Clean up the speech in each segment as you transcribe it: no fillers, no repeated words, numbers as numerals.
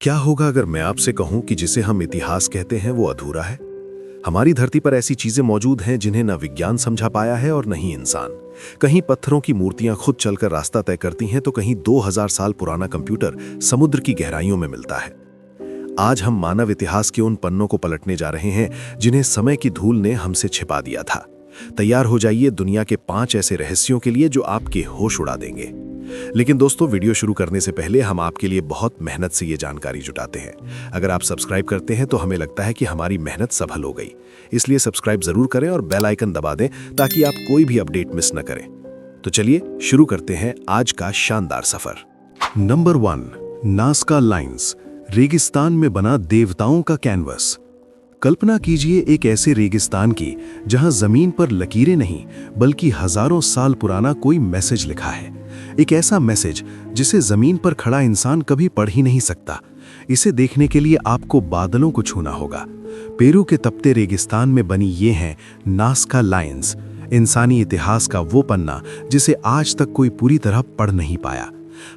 क्या होगा अगर मैं आपसे कहूं कि जिसे हम इतिहास कहते हैं वो अधूरा है? हमारी धरती पर ऐसी चीजें मौजूद हैं जिन्हें न विज्ञान समझा पाया है और न ही इंसान। कहीं पत्थरों की मूर्तियां खुद चलकर रास्ता तय करती हैं तो कहीं 2000 साल पुराना कंप्यूटर समुद्र की गहराइयों में मिलता है। आज हम मानव इतिहास के उन पन्नों को पलटने जा रहे हैं जिन्हें समय की धूल ने हमसे छिपा दिया था। तैयार हो जाइए दुनिया के 5 ऐसे रहस्यों के लिए जो आपके होश उड़ा देंगे। लेकिन दोस्तों, वीडियो शुरू करने से पहले हम आपके लिए बहुत मेहनत से ये जानकारी जुटाते हैं। अगर आप सब्सक्राइब करते हैं तो हमें लगता है कि हमारी मेहनत सफल हो गई। इसलिए सब्सक्राइब जरूर करें और बेल आइकन दबा दें ताकि आप कोई भी अपडेट मिस न करें। तो चलिए शुरू करते हैं आज का शानदार सफर। नंबर 1, नाज़का लाइन्स, रेगिस्तान में बना देवताओं का कैनवस। कल्पना कीजिए एक ऐसे रेगिस्तान की जहां जमीन पर लकीरें नहीं बल्कि हजारों साल पुराना कोई मैसेज लिखा है। एक ऐसा मैसेज जिसे जमीन पर खड़ा इंसान कभी पढ़ ही नहीं सकता। इसे देखने के लिए आपको बादलों को छूना होगा। पेरू के तपते रेगिस्तान में बनी ये हैं नाज़का लाइन्स, इंसानी इतिहास का वो पन्ना जिसे आज तक कोई पूरी तरह पढ़ नहीं पाया।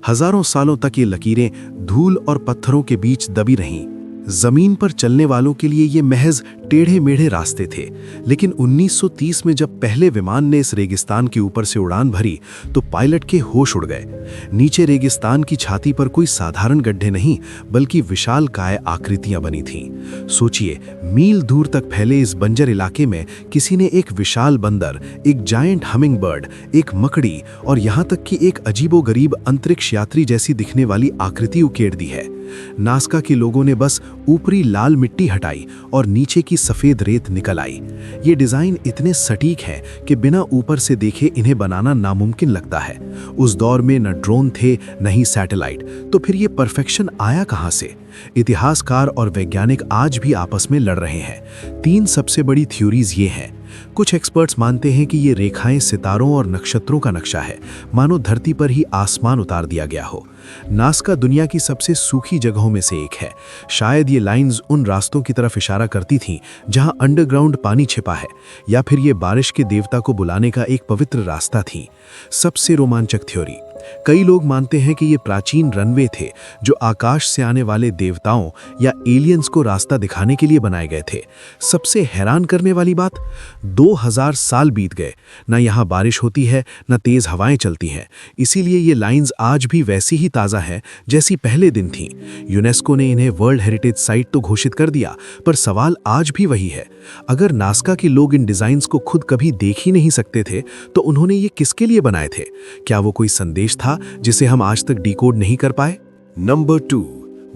हजारों सालों तक ये लकीरें धूल और पत्थरों के बीच दबी रहीं। जमीन पर चलने वालों के लिए ये महज टेढ़े मेढ़े रास्ते थे, लेकिन 1930 में जब पहले विमान ने इस रेगिस्तान के ऊपर से उड़ान भरी तो पायलट के होश उड़ गए। नीचे रेगिस्तान की छाती पर कोई साधारण गड्ढे नहीं बल्कि विशालकाय आकृतियां बनी थीं। सोचिए, मील दूर तक फैले इस बंजर इलाके में किसी ने एक विशाल बंदर, एक जायंट हमिंग बर्ड, एक मकड़ी और यहाँ तक कि एक अजीबोगरीब अंतरिक्ष यात्री जैसी दिखने वाली आकृति उकेड़ दी है। नाज़का के लोगों ने बस ऊपरी लाल मिट्टी हटाई और नीचे की सफेद रेत निकल आई। ये डिजाइन इतने सटीक हैं कि बिना ऊपर से देखे इन्हें बनाना नामुमकिन लगता है। उस दौर में न ड्रोन थे न ही सैटेलाइट, तो फिर ये परफेक्शन आया कहां से? इतिहासकार और वैज्ञानिक आज भी आपस में लड़ रहे हैं। 3 सबसे बड़ी थ्योरीज ये हैं। कुछ एक्सपर्ट्स मानते हैं कि ये रेखाएं सितारों और नक्षत्रों का नक्शा है, मानो धरती पर ही आसमान उतार दिया गया हो। नाज़का दुनिया की सबसे सूखी जगहों में से एक है। शायद ये लाइंस उन रास्तों की तरफ इशारा करती थीं जहां अंडरग्राउंड पानी छिपा है, या फिर ये बारिश के देवता को बुलाने का एक पवित्र रास्ता थी। सबसे रोमांचक थ्योरी, कई लोग मानते हैं कि ये प्राचीन रनवे थे जो आकाश से आने वाले देवताओं या एलियंस को रास्ता दिखाने के लिए बनाए गए थे। सबसे हैरान करने वाली बात, 2000 साल बीत गए, न यहाँ बारिश होती है न तेज हवाएं चलती हैं। इसीलिए ये लाइंस आज भी वैसी ही ताज़ा हैं जैसी पहले दिन थीं। यूनेस्को ने इन्हें वर्ल्ड हेरिटेज साइट तो घोषित कर दिया, पर सवाल आज भी वही है। अगर नाज़का के लोग इन डिज़ाइंस को खुद कभी देख ही नहीं सकते थे तो उन्होंने ये किसके लिए बनाए थे? क्या वो कोई संदेश था जिसे हम आज तक डिकोड नहीं कर पाए? नंबर 2,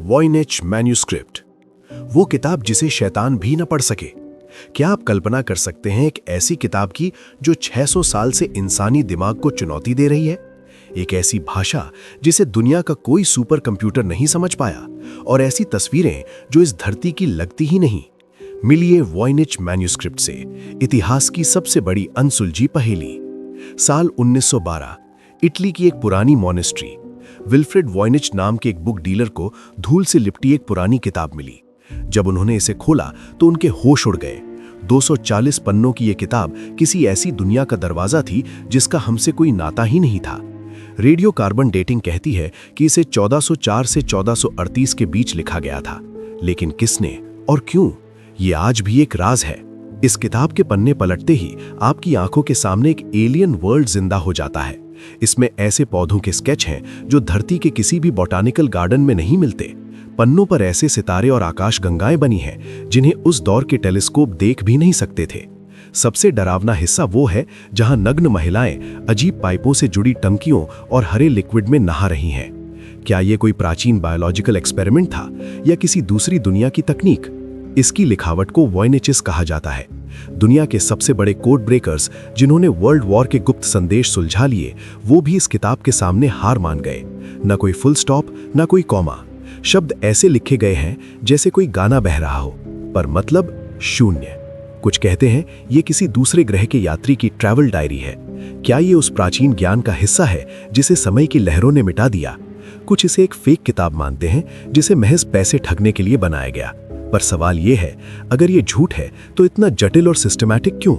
वॉयनिच मैन्युस्क्रिप्ट, वो किताब जिसे शैतान भी न पढ़ सके। क्या आप कल्पना कर सकते हैं एक ऐसी किताब की जो 600 साल से इंसानी दिमाग को चुनौती दे रही है? एक ऐसी भाषा जिसे दुनिया का कोई सुपर कंप्यूटर नहीं समझ पाया, और ऐसी तस्वीरें जो इस धरती की लगती ही नहीं। मिलिए वॉयनिच मैन्युस्क्रिप्ट से इतिहास की सबसे बड़ी अनसुलझी पहेली। साल 1912, इटली की एक पुरानी मॉनेस्ट्री, विल्फ्रेड वॉयनिच नाम के एक बुक डीलर को धूल से लिपटी एक पुरानी किताब मिली। जब उन्होंने इसे खोला तो उनके होश उड़ गए। 240 पन्नों की यह किताब किसी ऐसी दुनिया का दरवाजा थी जिसका हमसे कोई नाता ही नहीं था। रेडियो कार्बन डेटिंग कहती है कि इसे 1404 से 1438 के बीच लिखा गया था, लेकिन किसने और क्यों, ये आज भी एक राज है। इस किताब के पन्ने पलटते ही आपकी आंखों के सामने एक एलियन वर्ल्ड जिंदा हो जाता है। इसमें ऐसे पौधों के स्केच हैं जो धरती के किसी भी बॉटानिकल गार्डन में नहीं मिलते। पन्नों पर ऐसे सितारे और आकाशगंगाएं बनी हैं जिन्हें उस दौर के टेलीस्कोप देख भी नहीं सकते थे। सबसे डरावना हिस्सा वो है जहां नग्न महिलाएं अजीब पाइपों से जुड़ी टंकियों और हरे लिक्विड में नहा रही हैं। क्या ये कोई प्राचीन बायोलॉजिकल एक्सपेरिमेंट था या किसी दूसरी दुनिया की तकनीक? इसकी लिखावट को वॉयनिचिस कहा जाता है। दुनिया के सबसे बड़े कोड ब्रेकर्स जिन्होंने वर्ल्ड वॉर के गुप्त संदेश सुलझा लिए, वो भी इस किताब के सामने हार मान गए। न कोई फुल स्टॉप, न कोई कॉमा। शब्द ऐसे लिखे गए हैं जैसे कोई गाना बह रहा हो, पर मतलब शून्य। कुछ कहते हैं ये किसी दूसरे ग्रह के यात्री की ट्रैवल डायरी है। क्या ये उस प्राचीन ज्ञान का हिस्सा है जिसे समय की लहरों ने मिटा दिया? कुछ इसे एक फेक किताब मानते हैं जिसे महज पैसे ठगने के लिए बनाया गया। पर सवाल यह है, अगर ये झूठ है तो इतना जटिल और सिस्टमैटिक क्यों?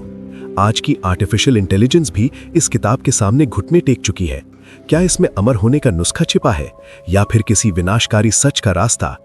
आज की आर्टिफिशियल इंटेलिजेंस भी इस किताब के सामने घुटने टेक चुकी है। क्या इसमें अमर होने का नुस्खा छिपा है या फिर किसी विनाशकारी सच का रास्ता?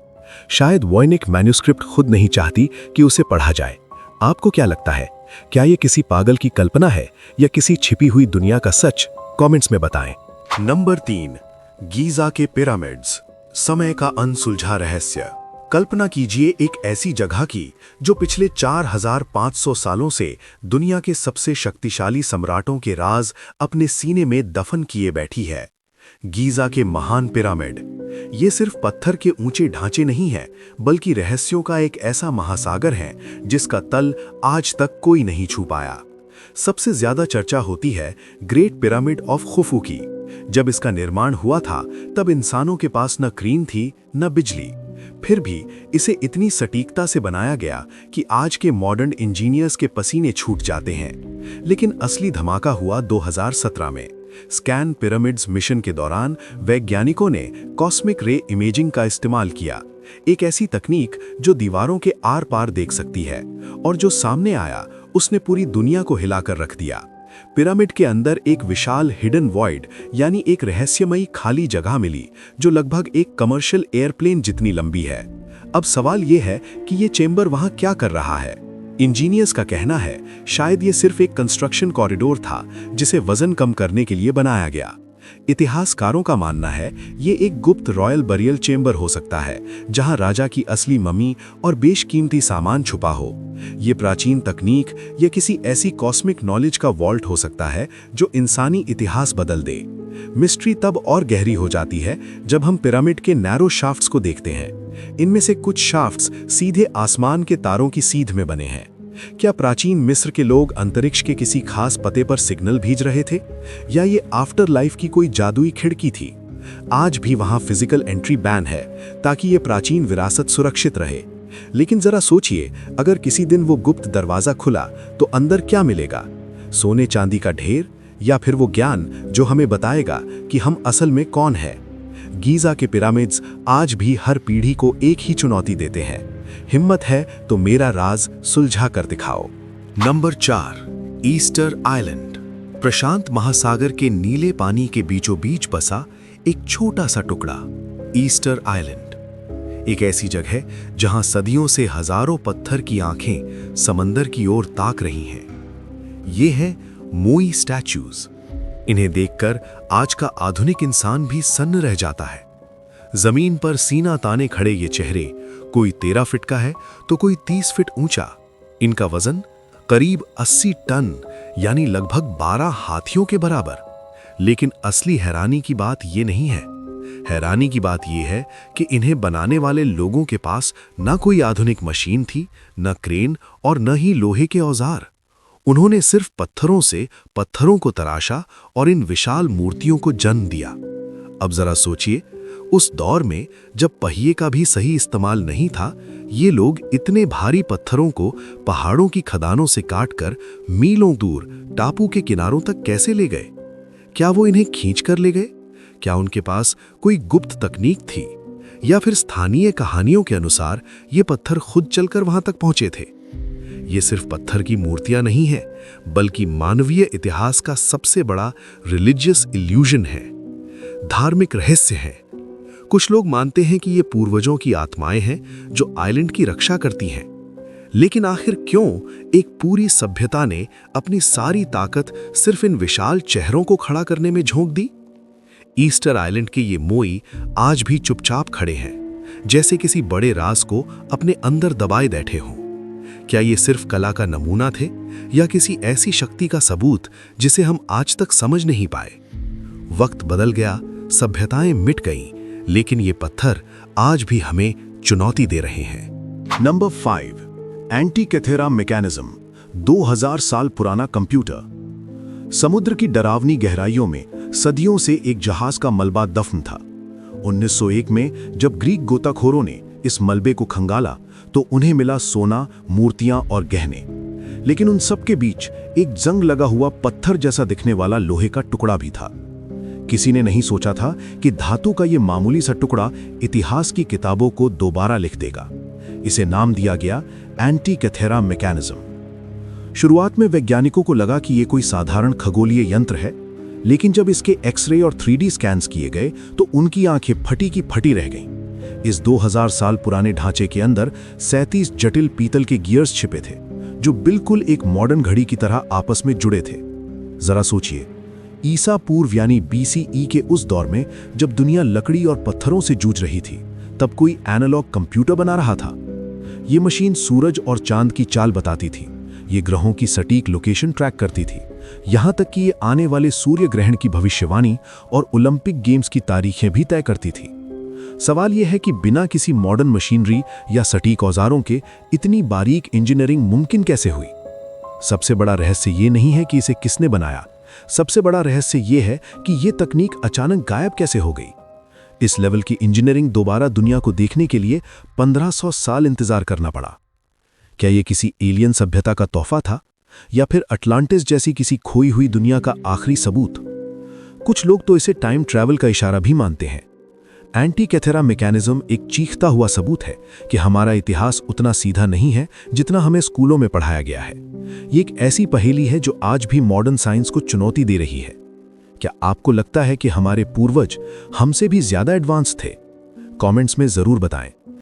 शायद वॉयनिक मैन्युस्क्रिप्ट खुद नहीं चाहती कि उसे पढ़ा जाए। आपको क्या लगता है, क्या ये किसी पागल की कल्पना है या किसी छिपी हुई दुनिया का सच? कमेंट्स में बताएं। नंबर 3, गीजा के पिरामिड्स, समय का अनसुलझा रहस्य। कल्पना कीजिए एक ऐसी जगह की जो पिछले 4500 सालों से दुनिया के सबसे शक्तिशाली सम्राटों के राज अपने सीने में दफन किए बैठी है। गीजा के महान पिरामिड ये सिर्फ पत्थर के ऊंचे ढांचे नहीं हैं, बल्कि रहस्यों का एक ऐसा महासागर है जिसका तल आज तक कोई नहीं छू पाया। सबसे ज्यादा चर्चा होती है ग्रेट पिरामिड ऑफ खुफू की। जब इसका निर्माण हुआ था तब इंसानों के पास न क्रेन थी न बिजली, फिर भी इसे इतनी सटीकता से बनाया गया कि आज के मॉडर्न इंजीनियर्स के पसीने छूट जाते हैं। लेकिन असली धमाका हुआ 2017 में। स्कैन पिरामिड्स मिशन के दौरान वैज्ञानिकों ने कॉस्मिक रे इमेजिंग का इस्तेमाल किया, एक ऐसी तकनीक जो दीवारों के आर पार देख सकती है, और जो सामने आया उसने पूरी दुनिया को हिलाकर रख दिया। पिरामिड के अंदर एक विशाल हिडन वॉइड यानी एक रहस्यमयी खाली जगह मिली जो लगभग एक कमर्शियल एयरप्लेन जितनी लंबी है। अब सवाल यह है कि ये चेंबर वहां क्या कर रहा है। इंजीनियर्स का कहना है शायद ये सिर्फ एक कंस्ट्रक्शन कॉरिडोर था जिसे वजन कम करने के लिए बनाया गया। इतिहासकारों का मानना है ये एक गुप्त रॉयल बरियल चेंबर हो सकता है जहां राजा की असली ममी और बेशकीमती सामान छुपा हो। ये प्राचीन तकनीक या किसी ऐसी कॉस्मिक नॉलेज का वॉल्ट हो सकता है जो इंसानी इतिहास बदल दे। मिस्ट्री तब और गहरी हो जाती है जब हम पिरामिड के नैरो शाफ्ट्स को देखते हैं। इनमें से कुछ शाफ्ट्स सीधे आसमान के तारों की सीध में बने हैं। क्या प्राचीन मिस्र के लोग अंतरिक्ष के किसी खास पते पर सिग्नल भेज रहे थे, या ये आफ्टर लाइफ की कोई जादुई खिड़की थी? आज भी वहां फिजिकल एंट्री बैन है ताकि ये प्राचीन विरासत सुरक्षित रहे। लेकिन जरा सोचिए, अगर किसी दिन वो गुप्त दरवाजा खुला तो अंदर क्या मिलेगा? सोने चांदी का ढेर, या फिर वो ज्ञान जो हमें बताएगा कि हम असल में कौन है? गीजा के पिरामिड्स आज भी हर पीढ़ी को एक ही चुनौती देते हैं, हिम्मत है तो मेरा राज सुलझा कर दिखाओ। Number 4, Easter island. प्रशांत महासागर के नीले पानी के बीचों बीच बसा एक छोटा सा टुकड़ा, ईस्टर आइलैंड। एक ऐसी जगह जहां सदियों से हजारों पत्थर की आंखें समंदर की ओर ताक रही हैं। ये हैं मोई स्टैच्यूज। इन्हें देखकर आज का आधुनिक इंसान भी सन्न रह जाता है। जमीन पर सीना ताने खड़े ये चेहरे, कोई 13 फीट का है तो कोई 30 फीट ऊंचा। इनका वजन करीब 80 टन यानी लगभग 12 हाथियों के बराबर। लेकिन असली हैरानी की बात ये नहीं है। हैरानी की बात यह है कि इन्हें बनाने वाले लोगों के पास न कोई आधुनिक मशीन थी, न क्रेन और न ही लोहे के औजार। उन्होंने सिर्फ पत्थरों से पत्थरों को तराशा और इन विशाल मूर्तियों को जन्म दिया। अब जरा सोचिए, उस दौर में जब पहिए का भी सही इस्तेमाल नहीं था, ये लोग इतने भारी पत्थरों को पहाड़ों की खदानों से काटकर मीलों दूर टापू के किनारों तक कैसे ले गए? क्या वो इन्हें खींच कर ले गए? क्या उनके पास कोई गुप्त तकनीक थी, या फिर स्थानीय कहानियों के अनुसार ये पत्थर खुद चलकर वहां तक पहुंचे थे? ये सिर्फ पत्थर की मूर्तियां नहीं है, बल्कि मानवीय इतिहास का सबसे बड़ा रिलीजियस इल्यूजन है, धार्मिक रहस्य है। कुछ लोग मानते हैं कि ये पूर्वजों की आत्माएं हैं जो आइलैंड की रक्षा करती हैं। लेकिन आखिर क्यों एक पूरी सभ्यता ने अपनी सारी ताकत सिर्फ इन विशाल चेहरों को खड़ा करने में झोंक दी? ईस्टर आइलैंड के ये मोई आज भी चुपचाप खड़े हैं, जैसे किसी बड़े राज को अपने अंदर दबाए बैठे हों। क्या ये सिर्फ कला का नमूना थे, या किसी ऐसी शक्ति का सबूत जिसे हम आज तक समझ नहीं पाए? वक्त बदल गया, सभ्यताएं मिट गईं, लेकिन ये पत्थर आज भी हमें चुनौती दे रहे हैं। नंबर 5, एंटीकैथेरा मैकेनिज्म, 2000 साल पुराना कंप्यूटर। समुद्र की डरावनी गहराइयों में सदियों से एक जहाज का मलबा दफन था। 1901 में जब ग्रीक गोताखोरों ने इस मलबे को खंगाला तो उन्हें मिला सोना, मूर्तियां और गहने। लेकिन उन सब के बीच एक जंग लगा हुआ पत्थर जैसा दिखने वाला लोहे का टुकड़ा भी था। किसी ने नहीं सोचा था कि धातु का यह मामूली सा टुकड़ा इतिहास की किताबों को दोबारा लिख देगा। इसे नाम दिया गया एंटीकैथेरा मैकेनिज्म। शुरुआत में वैज्ञानिकों को लगा कि यह कोई साधारण खगोलीय यंत्र है, लेकिन जब इसके एक्सरे और 3D स्कैन्स किए गए तो उनकी आंखें फटी की फटी रह गईं। इस 2000 साल पुराने ढांचे के अंदर 37 जटिल पीतल के गियर्स छिपे थे, जो बिल्कुल एक मॉडर्न घड़ी की तरह आपस में जुड़े थे। जरा सोचिए, ईसा पूर्व यानी BCE के उस दौर में जब दुनिया लकड़ी और पत्थरों से जूझ रही थी, तब कोई एनालॉग कंप्यूटर बना रहा था। ये मशीन सूरज और चांद की चाल बताती थी, ये ग्रहों की सटीक लोकेशन ट्रैक करती थी, यहाँ तक कि ये आने वाले सूर्य ग्रहण की भविष्यवाणी और ओलंपिक गेम्स की तारीखें भी तय करती थी। सवाल यह है कि बिना किसी मॉडर्न मशीनरी या सटीक औजारों के इतनी बारीक इंजीनियरिंग मुमकिन कैसे हुई? सबसे बड़ा रहस्य ये नहीं है कि इसे किसने बनाया, सबसे बड़ा रहस्य ये है कि ये तकनीक अचानक गायब कैसे हो गई। इस लेवल की इंजीनियरिंग दोबारा दुनिया को देखने के लिए 1500 साल इंतजार करना पड़ा। क्या ये किसी एलियन सभ्यता का तोहफा था, या फिर अटलांटिस जैसी किसी खोई हुई दुनिया का आखिरी सबूत? कुछ लोग तो इसे टाइम ट्रैवल का इशारा भी मानते हैं। एंटी-कैथेरा मैकेनिज्म एक चीखता हुआ सबूत है कि हमारा इतिहास उतना सीधा नहीं है जितना हमें स्कूलों में पढ़ाया गया है। ये एक ऐसी पहेली है जो आज भी मॉडर्न साइंस को चुनौती दे रही है। क्या आपको लगता है कि हमारे पूर्वज हमसे भी ज्यादा एडवांस थे? कमेंट्स में जरूर बताएं।